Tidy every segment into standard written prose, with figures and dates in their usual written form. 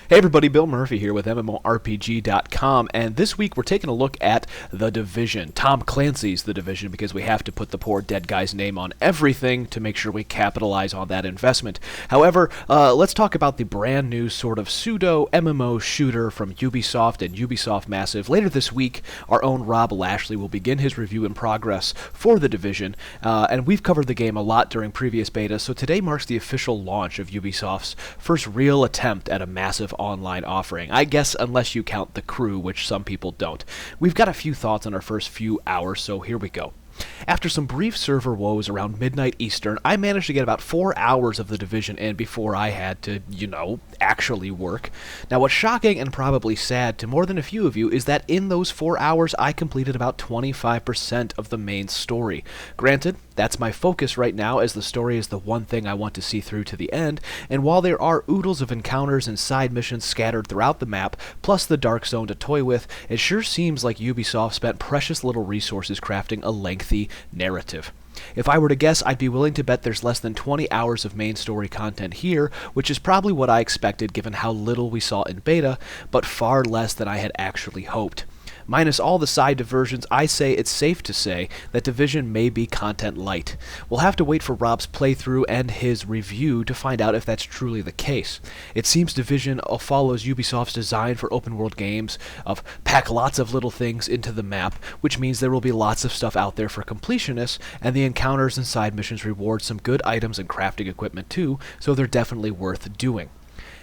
Hey everybody, Bill Murphy here with MMORPG.com, and this week we're taking a look at The Division. Tom Clancy's The Division, because we have to put the poor dead guy's name on everything to make sure we capitalize on that investment. However, let's talk about the brand new sort of pseudo-MMO shooter from Ubisoft and Ubisoft Massive. Later this week, our own Rob Lashley will begin his review in progress for The Division, and we've covered the game a lot during previous betas, so today marks the official launch of Ubisoft's first real attempt at a massive online offering. I guess unless you count the crew, which some people don't. We've got a few thoughts on our first few hours, so here we go. After some brief server woes around midnight Eastern, I managed to get about 4 hours of The Division in before I had to, actually work. Now, what's shocking and probably sad to more than a few of you is that in those 4 hours, I completed about 25% of the main story. Granted, that's my focus right now, as the story is the one thing I want to see through to the end, and while there are oodles of encounters and side missions scattered throughout the map, plus the Dark Zone to toy with, it sure seems like Ubisoft spent precious little resources crafting a lengthy narrative. If I were to guess, I'd be willing to bet there's less than 20 hours of main story content here, which is probably what I expected given how little we saw in beta, but far less than I had actually hoped. Minus all the side diversions, I say it's safe to say that Division may be content light. We'll have to wait for Rob's playthrough and his review to find out if that's truly the case. It seems Division follows Ubisoft's design for open-world games of pack lots of little things into the map, which means there will be lots of stuff out there for completionists, and the encounters and side missions reward some good items and crafting equipment too, so they're definitely worth doing.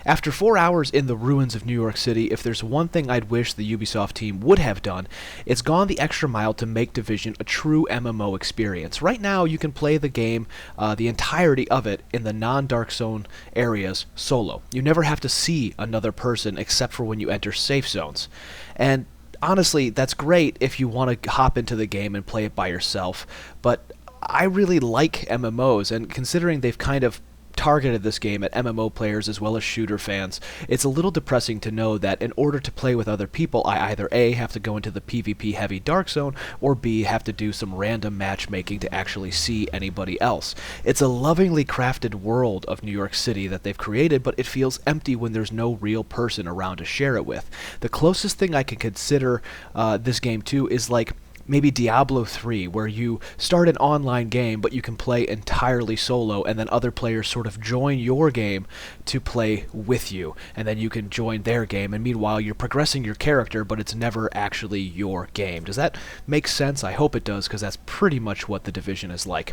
After 4 hours in the ruins of New York City, if there's one thing I'd wish the Ubisoft team would have done, it's gone the extra mile to make Division a true MMO experience. Right now, you can play the game, the entirety of it, in the non-Dark Zone areas solo. You never have to see another person except for when you enter safe zones. And honestly, that's great if you want to hop into the game and play it by yourself, but I really like MMOs, and considering they've kind of targeted this game at MMO players as well as shooter fans, it's a little depressing to know that in order to play with other people, I either A, have to go into the PvP heavy Dark Zone, or B, have to do some random matchmaking to actually see anybody else. It's a lovingly crafted world of New York City that they've created, but it feels empty when there's no real person around to share it with. The closest thing I can consider this game to is like maybe Diablo 3, where you start an online game, but you can play entirely solo, and then other players sort of join your game to play with you, and then you can join their game, and meanwhile you're progressing your character, but it's never actually your game. Does that make sense? I hope it does, because that's pretty much what The Division is like.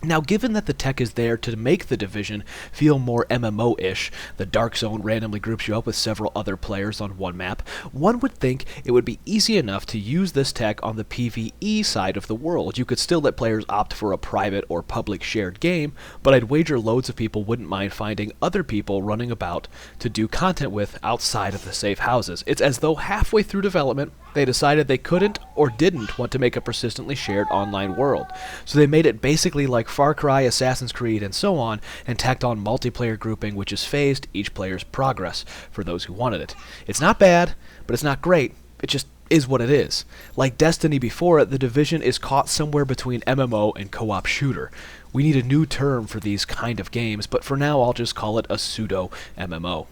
Now, given that the tech is there to make The Division feel more MMO-ish, the Dark Zone randomly groups you up with several other players on one map, one would think it would be easy enough to use this tech on the PvE side of the world. You could still let players opt for a private or public shared game, but I'd wager loads of people wouldn't mind finding other people running about to do content with outside of the safe houses. It's as though halfway through development, they decided they couldn't or didn't want to make a persistently shared online world. So they made it basically like Far Cry, Assassin's Creed, and so on, and tacked on multiplayer grouping, which is phased each player's progress for those who wanted it. It's not bad, but it's not great. It just is what it is. Like Destiny before it, The Division is caught somewhere between MMO and co-op shooter. We need a new term for these kind of games, but for now I'll just call it a pseudo-MMO.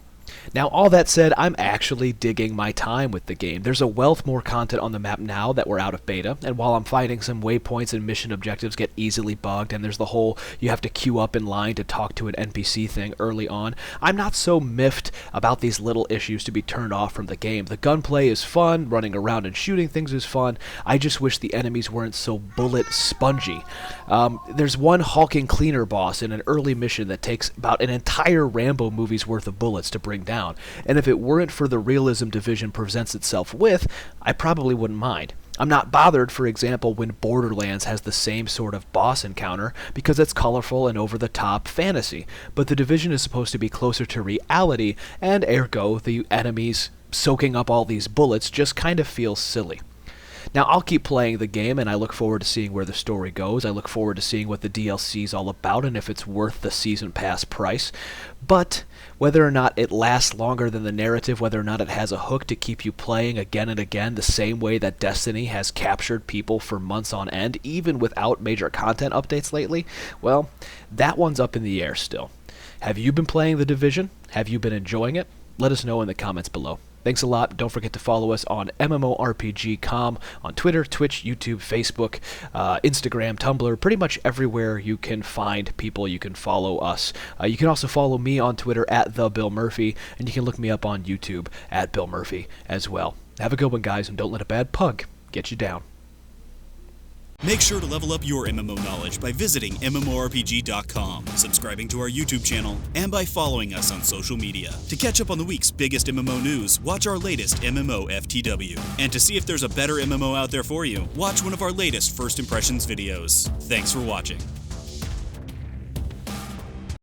Now, all that said, I'm actually digging my time with the game. There's a wealth more content on the map now that we're out of beta, and while I'm finding some waypoints and mission objectives get easily bugged, and there's the whole you have to queue up in line to talk to an NPC thing early on, I'm not so miffed about these little issues to be turned off from the game. The gunplay is fun, running around and shooting things is fun. I just wish the enemies weren't so bullet spongy. There's one hulking cleaner boss in an early mission that takes about an entire Rambo movie's worth of bullets to bring down, and if it weren't for the realism Division presents itself with, I probably wouldn't mind. I'm not bothered, for example, when Borderlands has the same sort of boss encounter, because it's colorful and over-the-top fantasy, but The Division is supposed to be closer to reality, and ergo, the enemies soaking up all these bullets just kind of feels silly. Now, I'll keep playing the game, and I look forward to seeing where the story goes. I look forward to seeing what the DLC is all about and if it's worth the Season Pass price. But whether or not it lasts longer than the narrative, whether or not it has a hook to keep you playing again and again the same way that Destiny has captured people for months on end, even without major content updates lately, well, that one's up in the air still. Have you been playing The Division? Have you been enjoying it? let us know in the comments below. Thanks a lot. Don't forget to follow us on MMORPG.com on Twitter, Twitch, YouTube, Facebook, Instagram, Tumblr, pretty much everywhere you can find people, you can follow us. You can also follow me on Twitter at @TheBillMurphy, and you can look me up on YouTube at Bill Murphy as well. Have a good one, guys, and don't let a bad pug get you down. Make sure to level up your MMO knowledge by visiting MMORPG.com, subscribing to our YouTube channel, and by following us on social media. To catch up on the week's biggest MMO news, watch our latest MMO FTW. And to see if there's a better MMO out there for you, watch one of our latest First Impressions videos. Thanks for watching.